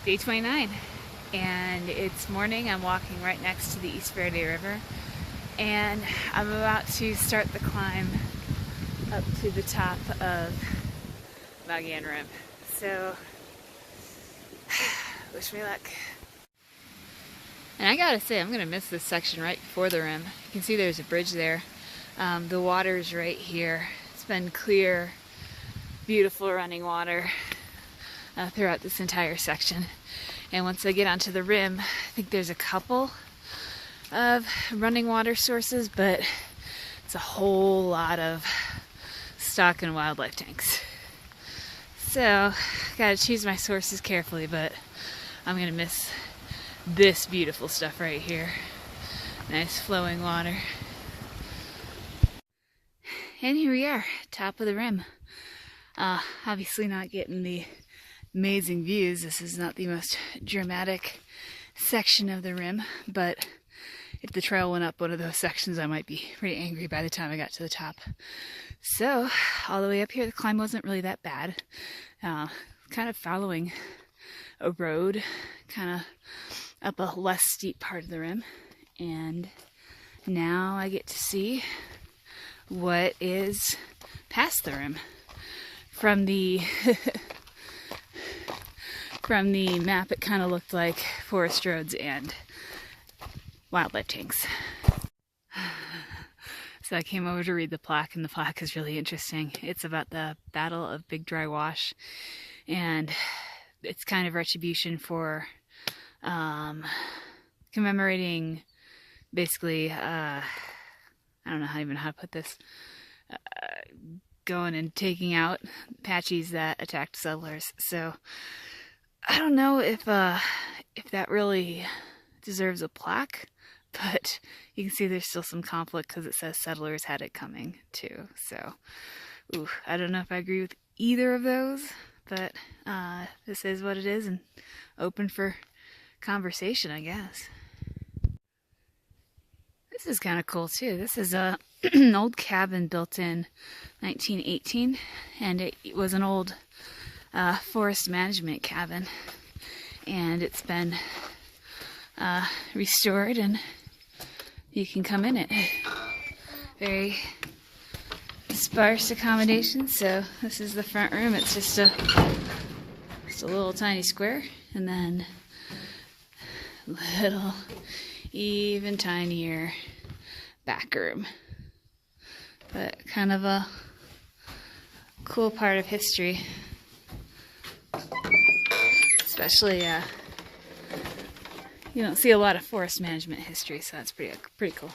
Day 29, and it's morning. I'm walking right next to the East Verde River, and I'm about to start the climb up to the top of Magan Rim. So, wish me luck. And I gotta say, I'm gonna miss this section right before the rim. You can see there's a bridge there. The water's right here. It's been clear, beautiful running water throughout this entire section. And once I get onto the rim, I think there's a couple of running water sources, but it's a whole lot of stock and wildlife tanks. So, gotta choose my sources carefully, but I'm gonna miss this beautiful stuff right here. Nice flowing water. And here we are, top of the rim. Obviously not getting the amazing views. This is not the most dramatic section of the rim, but if the trail went up one of those sections, I might be pretty angry by the time I got to the top. So, all the way up here, the climb wasn't really that bad. Kind of following a road, kind of up a less steep part of the rim. And now I get to see what is past the rim. From the from the map, it kind of looked like forest roads and wildlife tanks. So I came over to read the plaque, and the plaque is really interesting. It's about the Battle of Big Dry Wash, and it's kind of retribution for commemorating, basically, I don't know even how to put this, going and taking out Apaches that attacked settlers. So I don't know if that really deserves a plaque, but you can see there's still some conflict because it says settlers had it coming too. So, I don't know if I agree with either of those, but this is what it is, and open for conversation, I guess. This is kind of cool too. This is an old cabin built in 1918, and it was an old forest management cabin, and it's been restored, and you can come in it. Very sparse accommodations. So this is the front room. It's just a little tiny square, and then little even tinier back room. But kind of a cool part of history, especially you don't see a lot of forest management history, so that's pretty cool.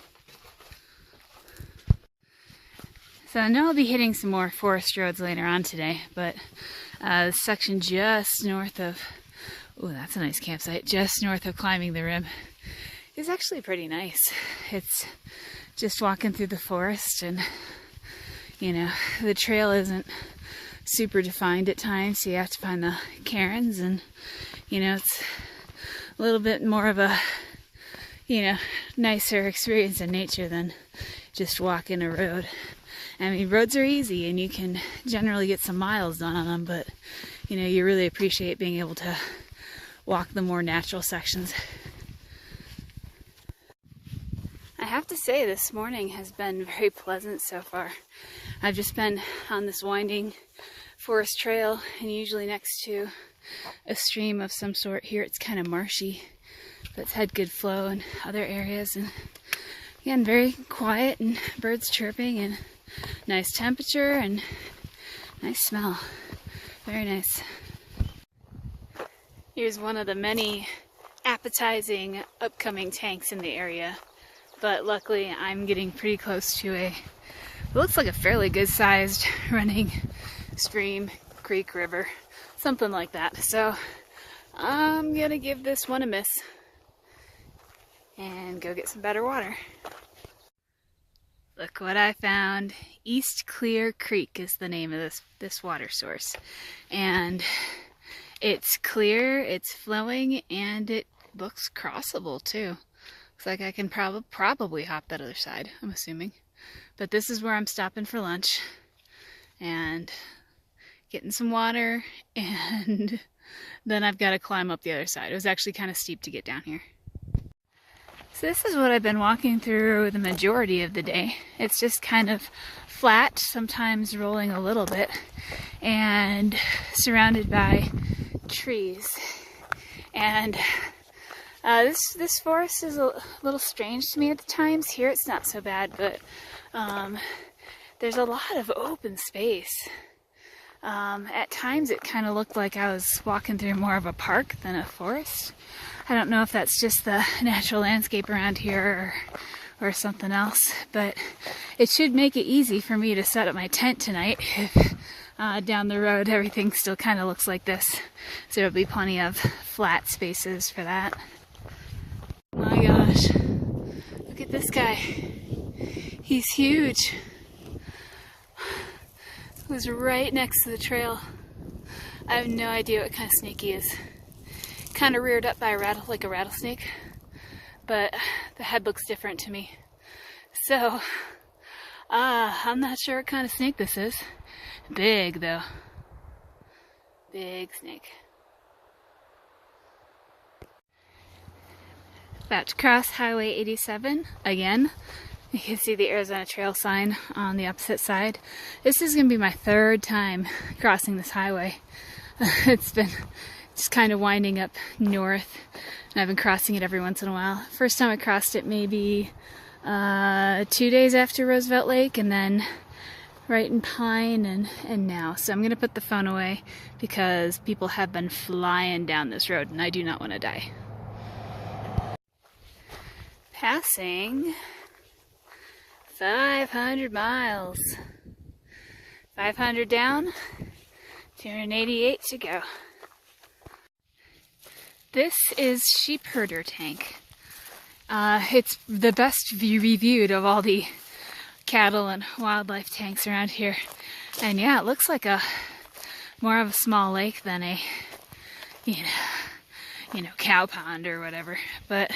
So I know I'll be hitting some more forest roads later on today, but the section just north of, that's a nice campsite, just north of climbing the rim is actually pretty nice. It's just walking through the forest, and the trail isn't super defined at times, so you have to find the cairns, and it's a little bit more of a nicer experience in nature than just walking a road. I mean, roads are easy and you can generally get some miles done on them, but you really appreciate being able to walk the more natural sections. I have to say, this morning has been very pleasant so far. I've just been on this winding forest trail, and usually next to a stream of some sort. Here it's kind of marshy, but it's had good flow in other areas, and again, very quiet, and birds chirping, and nice temperature, and nice smell. Very nice. Here's one of the many appetizing upcoming tanks in the area, but luckily I'm getting pretty close to it looks like a fairly good sized running stream, creek, river, something like that. So I'm gonna give this one a miss and go get some better water. Look what I found. East Clear Creek is the name of this water source, and it's clear, it's flowing, and it looks crossable too. Looks like I can probably hop that other side, I'm assuming. But this is where I'm stopping for lunch and getting some water and then I've got to climb up the other side. It was actually kind of steep to get down here. So this is what I've been walking through the majority of the day. It's just kind of flat, sometimes rolling a little bit, and surrounded by trees. And this forest is a little strange to me at the times. Here it's not so bad, but there's a lot of open space. At times it kind of looked like I was walking through more of a park than a forest. I don't know if that's just the natural landscape around here or something else, but it should make it easy for me to set up my tent tonight if down the road everything still kind of looks like this. So there'll be plenty of flat spaces for that. My gosh, look at this guy. He's huge. It was right next to the trail. I have no idea what kind of snake he is. Kind of reared up by a rattlesnake, but the head looks different to me. So, I'm not sure what kind of snake this is. Big though. Big snake. About to cross Highway 87 again. You can see the Arizona Trail sign on the opposite side. This is going to be my third time crossing this highway. It's been just kind of winding up north, and I've been crossing it every once in a while. First time I crossed it maybe 2 days after Roosevelt Lake, and then right in Pine, and now. So I'm going to put the phone away because people have been flying down this road, and I do not want to die. Passing 500 miles. 500 down, 288 to go. This is Sheepherder Tank. It's the best reviewed of all the cattle and wildlife tanks around here. And yeah, it looks like more of a small lake than a, cow pond or whatever. But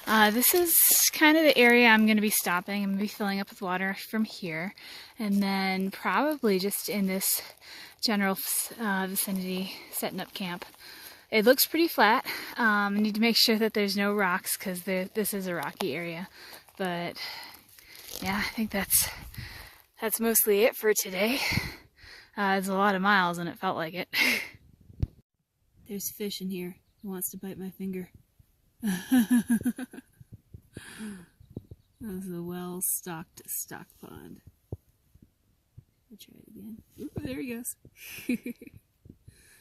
this is kind of the area I'm going to be stopping. I'm going to be filling up with water from here, and then probably just in this general vicinity setting up camp. It looks pretty flat. I need to make sure that there's no rocks because this is a rocky area. But yeah, I think that's mostly it for today. It's a lot of miles and it felt like it. There's fish in here. He wants to bite my finger. That was a well-stocked stock pond. I'll try it again. Ooh, there he goes.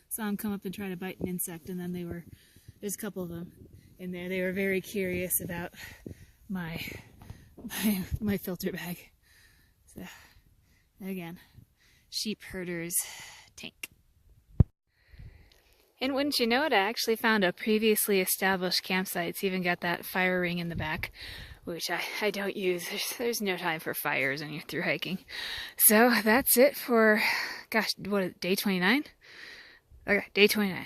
Saw him come up and try to bite an insect, and then there's a couple of them in there. They were very curious about my filter bag. So, again, Sheepherder's Tank. And wouldn't you know it, I actually found a previously established campsite. It's even got that fire ring in the back, which I don't use. There's no time for fires when you're through hiking. So that's it for, gosh, what is it, day 29? Okay, day 29.